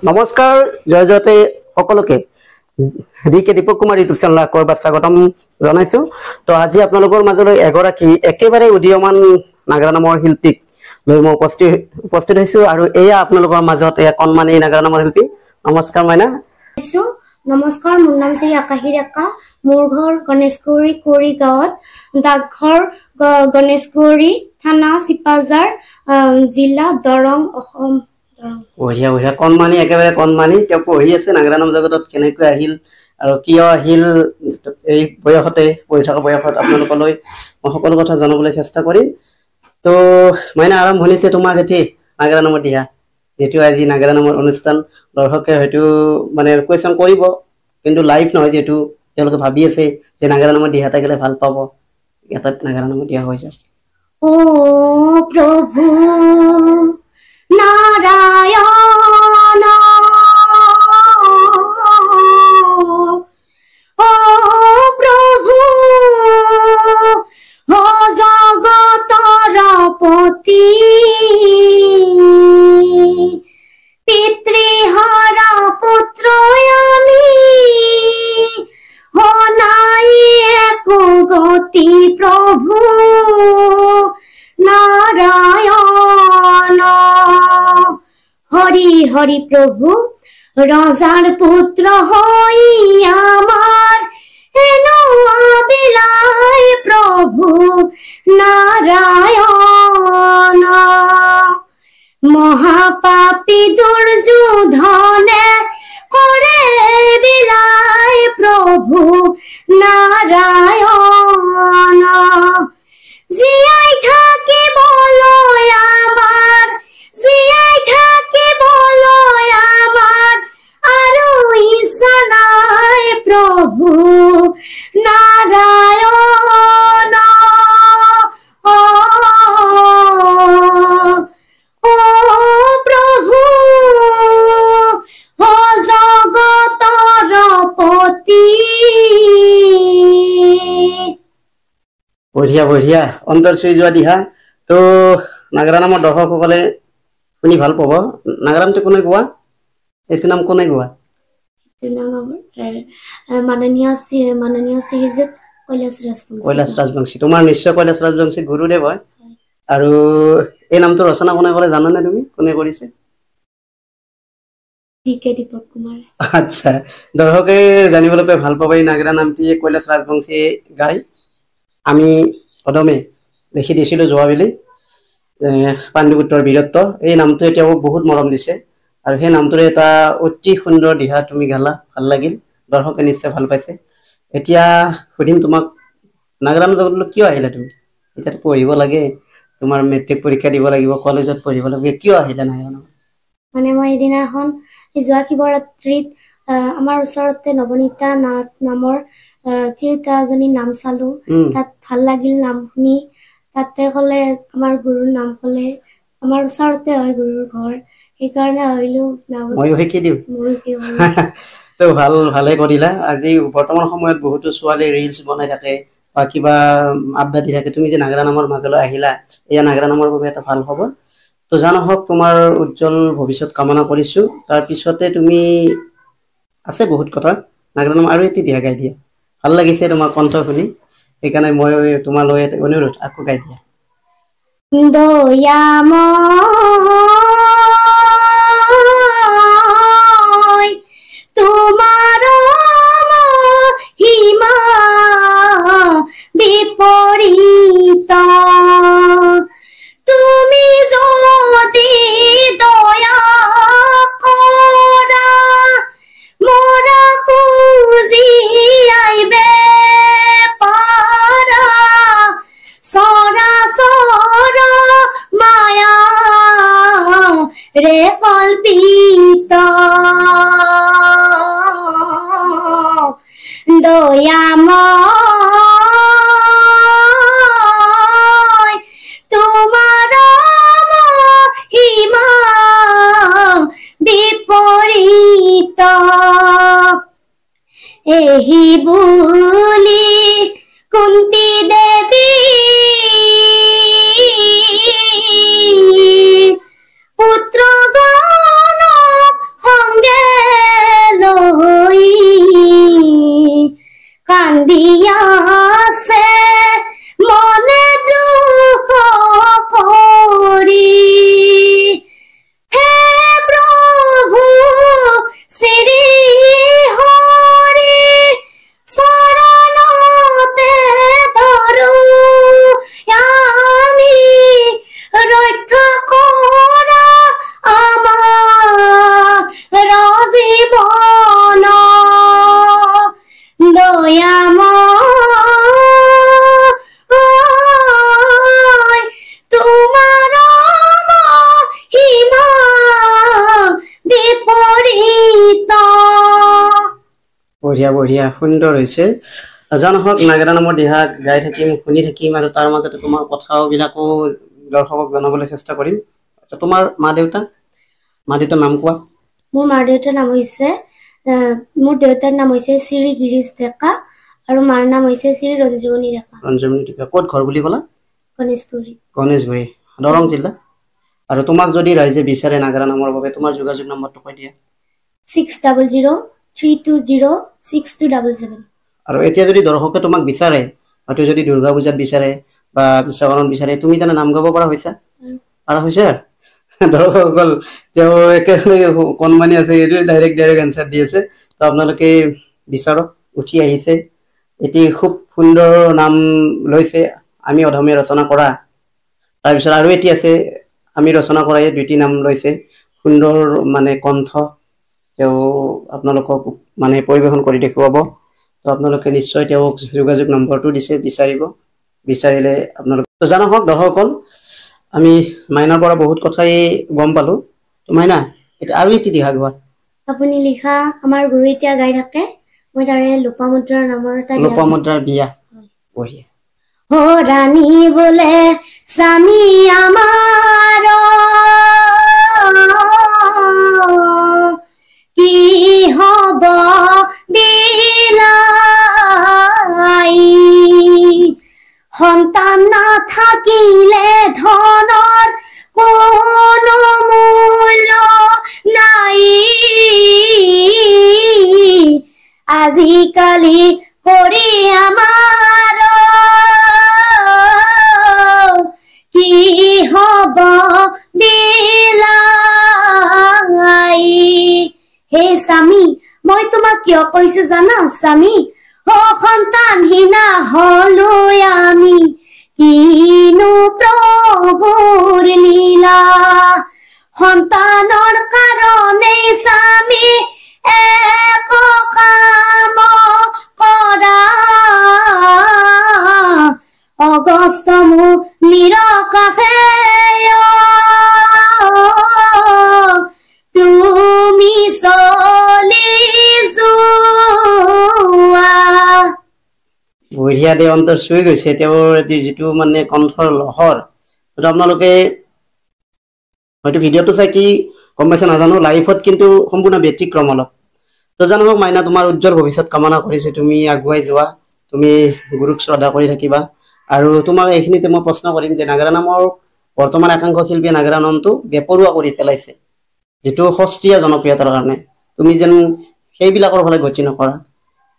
নমস্কাৰ জয় জয়তে সকলোকে DK Deepak Kumar YouTube channel আকবাৰ স্বাগতম জনাইছো। তো আজি আপোনালোকৰ মাজলৈ এগৰাকী একেবাৰে উদীয়মান নাগাৰা নামৰ শিল্পীক লৈ মই উপস্থিত হৈছো আৰু এয়া আপোনালোকৰ মাজত এয়া কণমানি নাগাৰা নামৰ শিল্পী। নমস্কাৰ মাইনা। নমস্কাৰ, মোৰ নাম শ্ৰী আকাশী ডেকা। মোৰ ঘৰ গণেশগুৰি কোৰি গাঁৱত, ডাকঘৰ গণেশগুৰি, থানা চিপাজাৰ, জিলা দৰং, অসম। বঢ়িয়া বঢ়িয়া, কণমানি একেবাৰে কণমানি। তেওঁ পঢ়ি আছে নাগাৰা নাম জগতত কেনেকৈ আহিল আৰু কিয় আহিল, এই বয়সতে পঢ়ি থকা বয়সত আপোনালোকলৈ মই সকলো কথা জনাবলৈ চেষ্টা কৰিম। তো মাইনা, আৰম্ভণিতে তোমাক এটি নাগাৰা নামৰ দিহা, যিহেতু আজি নাগাৰা নামৰ অনুষ্ঠান, দৰ্শকে হয়তো মানে কুৱেশ্যন কৰিব, কিন্তু লাইভ নহয়, যিহেতু তেওঁলোকে ভাবি আছে যে নাগাৰা নামৰ দিহা এটা গেলে ভাল পাব। এটা নাগাৰা নামৰ দিহা হৈ যায়। ও প্ৰভু নারায়ণ, ও প্রভু ও জগতর পতি, পিতৃহারা পুত্র আমি, ও নাই এক গতি প্রভু নারায়ণ। হরি হরি প্রভু রাজার পুত্র হই আমার, এনো আবিলায় প্রভু নারায়ণ। মহাপাপী দুর্যোধনে করে বিলায় প্রভু নারায়ণ। জিয়াই থাকে বলো আমার, জিয়াই থাকে বলো আমার, আরো ইচ্ছা নাই প্রভু নারায়ণ। ও প্রভু ও জগতর পতি। বঢ়িয়া বঢ়িয়া, অন্তৰ চুই যোৱা দিহা। তো নাগাৰা নামৰ দৰ্শকসকলে শুনি ভাল পাব। নাগাৰা নামটো কোনে গোৱা? এইটো নাম কোনে গোৱা? মাননীয় শ্ৰীযুত কৈলাশ ৰাজবংশী। তোমাৰ নিশ্চয় কৈলাশ ৰাজবংশী গুৰুদেৱ হয়। আৰু এই নামটো ৰচনা কোনে কৰে জানানে তুমি? কোনে কৰিছে? ডিকে দীপক কুমাৰ। আচ্ছা, দৰ্শকে জানিবলৈ পাই ভাল পাব এই নাগাৰা নামটি কৈলাশ ৰাজবংশীয়ে গায়। আমি অদমে দেখি দিছিলোঁ যোৱাবেলি পাণ্ডুপুত্ৰৰ বীৰত্ব। এই নামটো এতিয়াও বহুত মৰম দিছে আৰু সেই নামটোৰে এটা অতি সুন্দৰ দিহা তুমি গালা, ভাল লাগিল, দৰ্শকে নিশ্চয় ভাল পাইছে। এতিয়া সুধিম তোমাক, নাগাৰা নাম জগতলৈ কিয় আহিলা তুমি? এতিয়াতো পঢ়িব লাগে, তোমাৰ মেট্ৰিক পৰীক্ষা দিব লাগিব, কলেজত পঢ়িব লাগে, কিয় আহিলা নাগাৰা নাম? মানে মই এদিনাখন যোৱা শিৱৰাত্ৰিত আমাৰ ওচৰতে নৱনীতা নামৰ তিৰোতা এজনীৰ নাম চালো, তাত ভাল লাগিল নাম শুনি। তাতে ক'লে আমাৰ গুৰুৰ নাম ক'লে, আমাৰ ওচৰতে হয় গুৰুৰ ঘৰ, সেইকাৰণে ভাবিলো ময়ো শিকি দিওঁ। তো ভালে কৰিলা। আজি বৰ্তমান সময়ত বহুতো ছোৱালী ৰিলচ বনাই থাকে বা কিবা আড্ডা দি থাকে, তুমি যে নাগাৰা নামৰ মাজলৈ আহিলা, এয়া নাগাৰা নামৰ বাবে এটা ভাল খবৰ। তো জানো হওক, তোমাৰ উজ্জ্বল ভৱিষ্যত কামনা কৰিছো। তাৰপিছতে তুমি আছে বহুত কথা, নাগাৰা নাম আৰু এটি দিহা গাই দিয়া, ভাল লাগিছে তোমাৰ কণ্ঠ শুনি, সেইকাৰণে মই তোমালৈ অনুৰোধ, আকৌ গাই দিয়া। দয়াময় তোমার মহিমা বিপরীত, তুমি যদি দয়া করা মোরা খুঁজি আইবে পারা, সরাসর মায়া রে কল্পিত। দয়াময় তোমার মহিমা বিপরীত, এহি বুলি কুন্তি দেবী পুত্র গণ বঢ়িয়া বঢ়িয়া সুন্দৰ হৈছে জানহক নাগৰা নামৰ দিহা গাই থাকিম শুনি থাকিম আৰু তাৰ মাজতে তোমাৰ কথাবিলাকো দৰ্শকক জনাবলৈ চেষ্টা কৰিম আচ্ছা তোমাৰ মা দেউতাৰ নাম কোৱা মোৰ মাৰ দেউতাৰ নাম হৈছে মোৰ দেউতাৰ নাম হৈছে শ্ৰী গিৰীশ ডেকা আৰু মাৰ নাম হৈছে শ্ৰী ৰঞ্জুমণি ডেকা ক'ত ঘৰ বুলি ক'লা গণেশগুৰি দৰং জিলা আৰু তোমাক যদি ৰাইজে বিচাৰে নাগৰা নামৰ বাবে তোমাৰ যোগাযোগ নম্বৰটো কৈ দিয়া 6003206277 আৰু এতিয়া যদি দৰ্শকে তোমাক বিচাৰে হয়তো যদি দুৰ্গা পূজাত বিচাৰে বা বিশ্বকৰ্মাত বিচাৰে তুমি তেনে নাম গাব পৰা হৈছা দৰ্শকসকল তেওঁ একেবাৰে কণমানি আছে এইটো ডাইৰেক্ট এনচাৰ দি আছে তো আপোনালোকে বিচাৰক উঠি আহিছে এটি খুব সুন্দৰ নাম লৈছে আমি অধমে ৰচনা কৰা তাৰপিছত আৰু এটি আছে আমি ৰচনা কৰা এই দুটি নাম লৈছে সুন্দৰ মানে কণ্ঠ তেওঁ আপোনালোকক মানে পৰিবেশন কৰি দেখুৱাব তো আপোনালোকে নিশ্চয় তেওঁক যোগাযোগ নম্বৰটো দিছে বিচাৰিলে আপোনালোক তো জানা হওক দৰ্শকসকল আমি মাইনাৰ পৰা বহুত কথাই গম পালো তো মাইনা এটা আৰু এটি দিহা গোৱা আপুনি লিখা আমাৰ গুৰু এতিয়া গাই থাকে মই তাৰে লোপামুদ্ৰাৰ নামৰ এটা লোপামুদ্ৰাৰ বিয়া বঢ়িয়া ও ৰানী বলে স্বামী আমাৰ কি হব বিলাই সন্তান না থাকিলে ধনৰ কোনো মূল্য নাই আজিকালি কৰি আমাৰ কি হব বিলাই হে স্বামী মই তোমাক কিয় কৈছো জানা স্বামী সন্তানহীনা হলো আমি কিনো প্ৰভুৰ লীলা সন্তানৰ কাৰণে স্বামী এক কাম কৰা অগস্ত মু নিৰকাশে তুমি চলি যোৱা বঢ়িয়া দে অন্তৰ চুই গৈছে তেওঁৰ যিটো মানে কণ্ঠৰ লহৰ আপোনালোকে হয়তো ভিডিঅ'টো চাই কি গম পাইছে নাজানো লাইফত কিন্তু সম্পূৰ্ণ ব্যতিক্ৰম অলপ তো জানো মাইনা তোমাৰ উজ্জ্বল ভৱিষ্যত কামনা কৰিছো তুমি আগুৱাই যোৱা তুমি গুৰুক শ্ৰদ্ধা কৰি থাকিবা আৰু তোমাক এইখিনিতে মই প্ৰশ্ন কৰিম যে নাগৰা নামৰ বৰ্তমান একাংশ শিল্পীয়ে নাগৰা নামটো বেপৰুৱা কৰি পেলাইছে যেটো সস্তীয়া জনপ্ৰিয়তাৰ কাৰণে তুমি যেন সেইবিলাকৰ ফালে গতি নকৰা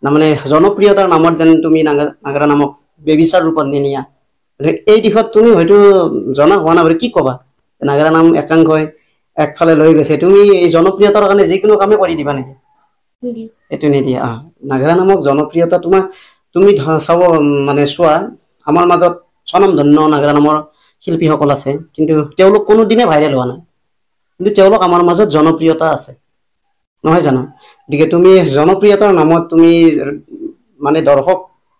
না মানে জনপ্ৰিয়তাৰ নামত যেন তুমি নাগৰা নামক বেবিচাৰ ৰূপত নিনিয়া এই দিশত তুমি হয়তো জনা হোৱা না কি কবা নাগৰা নাম একাংশই একফালে লৈ গৈছে তুমি এই জনপ্ৰিয়তাৰ কাৰণে যিকোনো কামে কৰি দিবা নেকি এটো নিদিয়া নাগৰা নামক জনপ্ৰিয়তা তুমি চাব মানে চোৱা আমাৰ মাজত স্বনামধন্য নাগৰা নামৰ শিল্পীসকল আছে কিন্তু তেওঁলোক কোনো দিনে ভাইৰেল হোৱা নাই কিন্তু তেওঁলোক আমাৰ মাজত জনপ্ৰিয়তা আছে নহয় জানো গতিকে তুমি জনপ্ৰিয়তাৰ নামত তুমি মানে দৰ্শক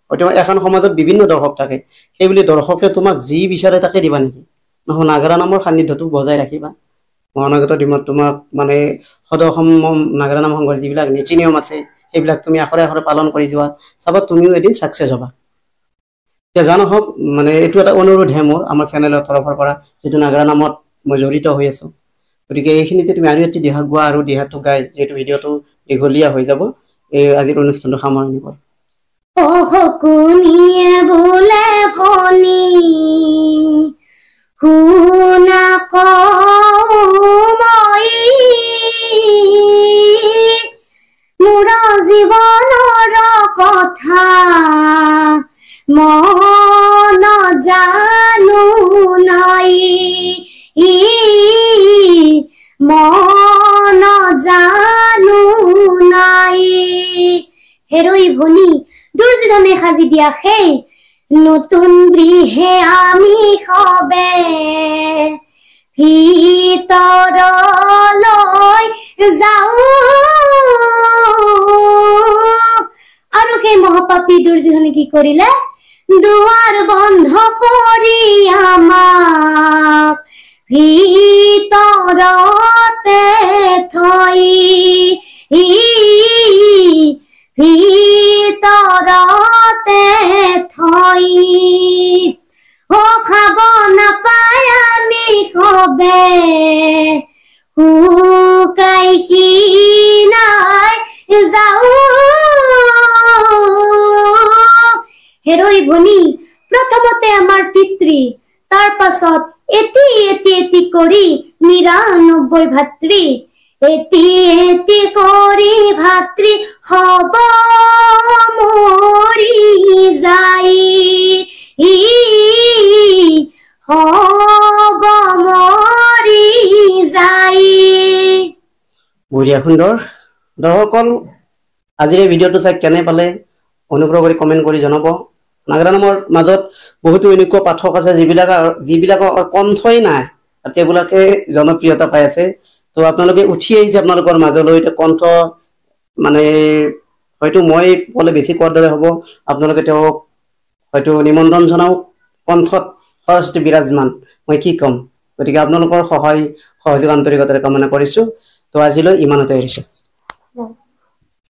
হয়তো এখন সমাজত বিভিন্ন দৰ্শক থাকে সেইবুলি দৰ্শকে তোমাক যি বিচাৰে তাকে দিবা নেকি নহয় নাগৰা নামৰ সান্নিধ্যটো বজাই ৰাখিবা মহানগৰ দিমত তোমাক মানে সদসম নাগৰা নাম সংঘৰ যিবিলাক নীতি নিয়ম আছে সেইবিলাক তুমি আখৰে আখৰে পালন কৰি যোৱা চাবা তুমিও এদিন সাকসেস হবা এতিয়া জানো হওক মানে এইটো এটা অনুৰোধহে মোৰ আমাৰ চেনেলৰ তৰফৰ পৰা যেটো নাগৰা নামত মই জড়িত হৈ আছো গতিকে এইখিনিতে তুমি আৰু এটি দিহা গোৱা আৰু দিহাটো গাই যেটো ভিডিঅ'টো দীঘলীয়া হৈ যাব এই আজিৰ অনুষ্ঠানটো সামৰণি কৰ কুনিয়ে বোলে ভনী শুনা মই মোৰ জীৱনৰ কথা মন জানো নাই মন জানো নাই হেৰৈ ভনী দুৰ্যোধনে সাজি দিয়া সেই নতুন গৃহে আমি সবে ভিতৰলৈ যাওঁ আৰু সেই মহাপাপী দুৰ্যোধনে কি কৰিলে দুৱাৰ বন্ধ কৰি আমাক ভিতৰতে থৈ নাই যাও হেৰৈ ভনী প্ৰথমতে আমাৰ পিতৃ তাৰ পাছত এটি এটি এটি কৰি ৯৯ ভাতৃ এটি এটি কৰি ভাতৃ হব মৰি যাই হব মৰি যাই বঢ়িয়া সুন্দৰ দৰ্শকসকল আজিৰ এই ভিডিঅ'টো চাই কেনে পালে অনুগ্ৰহ কৰি কমেণ্ট কৰি জনাব নাগৰা নামৰ মাজত বহুতো এনেকুৱা পাঠক আছে যিবিলাকৰ কণ্ঠই নাই আৰু তেওঁলোকে জনপ্ৰিয়তা পাই আছে তো আপোনালোকে উঠি আহিছে আপোনালোকৰ মাজলৈ কণ্ঠ মানে হয়তো মই ক'লে বেছি কোৱাৰ দৰে হ'ব আপোনালোকে তেওঁক হয়তো নিমন্ত্ৰণ জনাওক কণ্ঠত সৰস্বতী বিৰাজমান মই কি ক'ম গতিকে আপোনালোকৰ সহায় সহযোগ আন্তৰিকতাৰে কামনা কৰিছোঁ তো আজিলৈ ইমানতে এৰিছোঁ